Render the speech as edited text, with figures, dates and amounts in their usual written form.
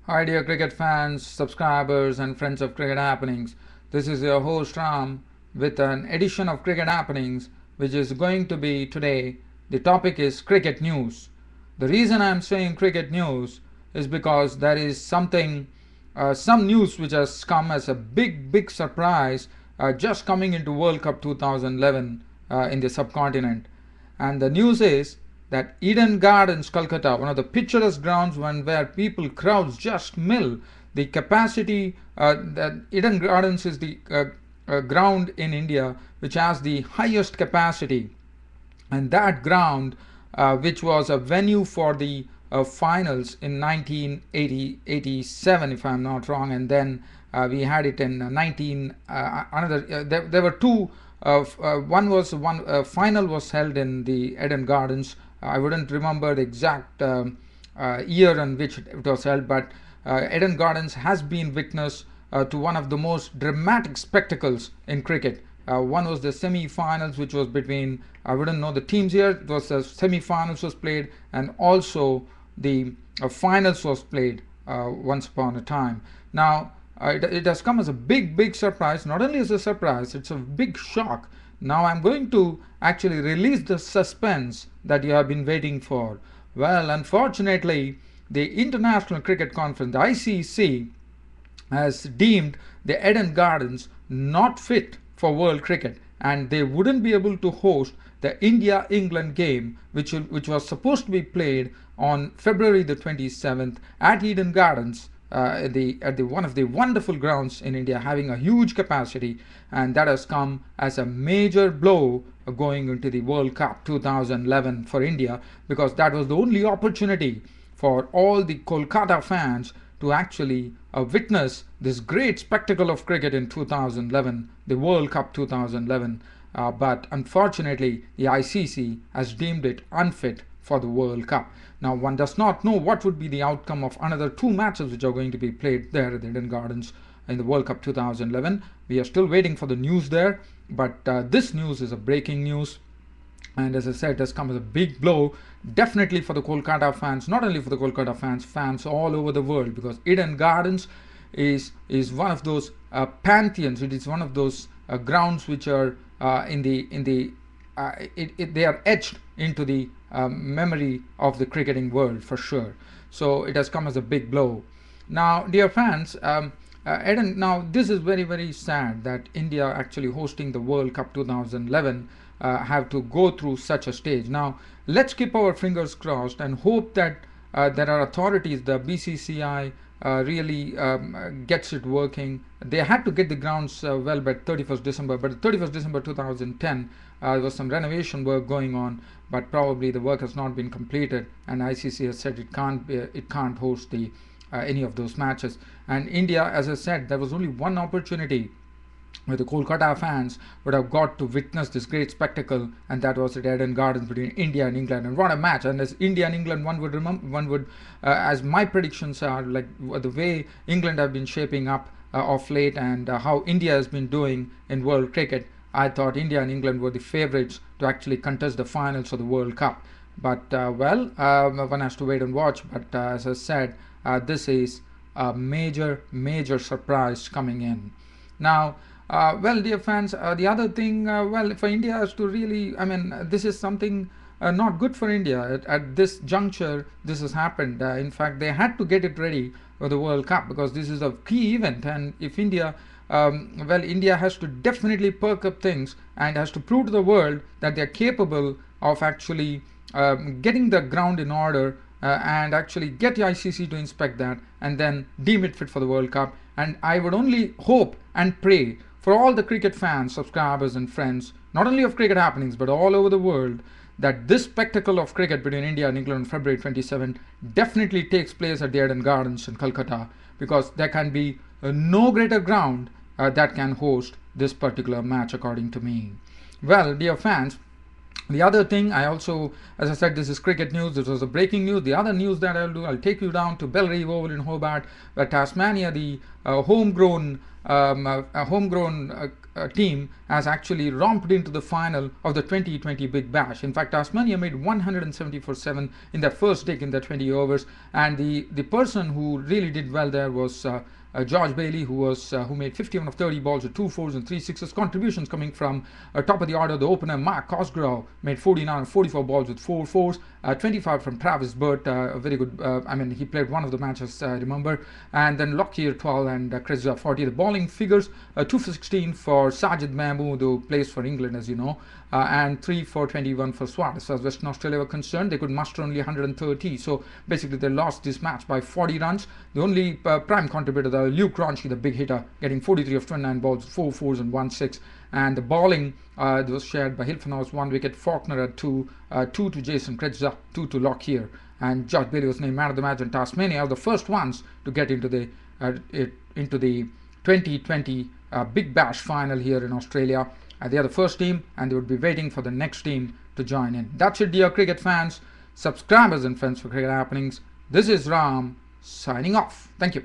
Hi dear cricket fans, subscribers and friends of Cricket Happenings. This is your host Ram with an edition of Cricket Happenings which is going to be today. The topic is cricket news. The reason I am saying cricket news is because there is some news which has come as a big surprise just coming into World Cup 2011 in the subcontinent. And the news is that Eden Gardens, Kolkata, one of the picturesque grounds where people crowds just mill. The capacity that Eden Gardens is the ground in India which has the highest capacity, and that ground, which was a venue for the finals in 1987, if I'm not wrong, and then we had it in 19 another. There were two. One final was held in the Eden Gardens. I wouldn't remember the exact year in which it was held, but Eden Gardens has been witness to one of the most dramatic spectacles in cricket. One was the semi-finals, which was between, I wouldn't know the teams here. It was the semi-finals was played, and also the finals was played once upon a time. Now it has come as a big surprise. Not only as a surprise, it's a big shock. Now I'm going to actually release the suspense that you have been waiting for. Well, unfortunately, the International Cricket Conference, the ICC, has deemed the Eden Gardens not fit for world cricket, and they wouldn't be able to host the India-England game, which was supposed to be played on February the 27th at Eden Gardens, at the one of the wonderful grounds in India, having a huge capacity, and that has come as a major blow going into the World Cup 2011 for India, because that was the only opportunity for all the Kolkata fans to actually witness this great spectacle of cricket in 2011, the World Cup 2011. But unfortunately, the ICC has deemed it unfit for the World Cup. Now, one does not know what would be the outcome of another two matches which are going to be played there at the Eden Gardens in the World Cup 2011. We are still waiting for the news there, but this news is a breaking news. And as I said, it has come as a big blow, definitely for the Kolkata fans, not only for the Kolkata fans all over the world, because Eden Gardens is one of those pantheons. It is one of those grounds which are they are etched into the memory of the cricketing world for sure. So it has come as a big blow. Now, dear fans, Eden, now this is very sad that India actually hosting the World Cup 2011 have to go through such a stage. Now, let's keep our fingers crossed and hope that there are authorities, the BCCI really gets it working. They had to get the grounds well by 31st December, but 31st December 2010 there was some renovation work going on, but probably the work has not been completed, and ICC has said it can't host the any of those matches. And India, as I said, there was only one opportunity where the Kolkata fans would have got to witness this great spectacle, and that was at Eden Gardens between India and England. And what a match! And as India and England, as my predictions are, like the way England have been shaping up of late, and how India has been doing in world cricket, I thought India and England were the favourites to actually contest the finals of the World Cup. But one has to wait and watch. But as I said, this is a major surprise coming in. Now, well, dear fans, the other thing, well, for India has to really, I mean, this is something not good for India. At this juncture, this has happened. In fact, they had to get it ready for the World Cup, because this is a key event. And if India, well, India has to definitely perk up things and has to prove to the world that they're capable of actually getting the ground in order, and actually get the ICC to inspect that and then deem it fit for the World Cup. And I would only hope and pray for all the cricket fans, subscribers and friends, not only of Cricket Happenings, but all over the world, that this spectacle of cricket between India and England on February 27 definitely takes place at the Eden Gardens in Calcutta, because there can be no greater ground that can host this particular match, according to me. Well, dear fans, the other thing, I also, as I said, this is cricket news. This was a breaking news. The other news that I'll do, I'll take you down to Bellerive Oval in Hobart, where Tasmania, the homegrown a homegrown team has actually romped into the final of the 2020 Big Bash. In fact, Tasmania made 170 for 7 in their first dig in their 20 overs, and the person who really did well there was George Bailey, who made 51 of 30 balls with 2 fours and 3 sixes. Contributions coming from top of the order, the opener Mark Cosgrove made 49 of 44 balls with 4 fours, 25 from Travis Burt, a very good, he played one of the matches, I remember, and then Lockyer 12 and Chris 40. The bowling figures, 2 for 16 for Sajid Mahmood, who plays for England, as you know, and 3 for 21 for Swat. As far as Western Australia were concerned, they could muster only 130, so basically they lost this match by 40 runs. The only prime contributor, the Luke Ronchi, the big hitter, getting 43 of 29 balls, 4 fours and 1 6. And the bowling was shared by Hilfenhaus, 1 wicket, Faulkner at 2, 2 to Jason Kretza, 2 to Lockyer, and George Bailey was named man of the match. And Tasmania are the first ones to get into the 2020 Big Bash final here in Australia. They are the first team, and they would be waiting for the next team to join in. That's it, dear cricket fans, subscribers and friends for Cricket Happenings. This is Ram signing off. Thank you.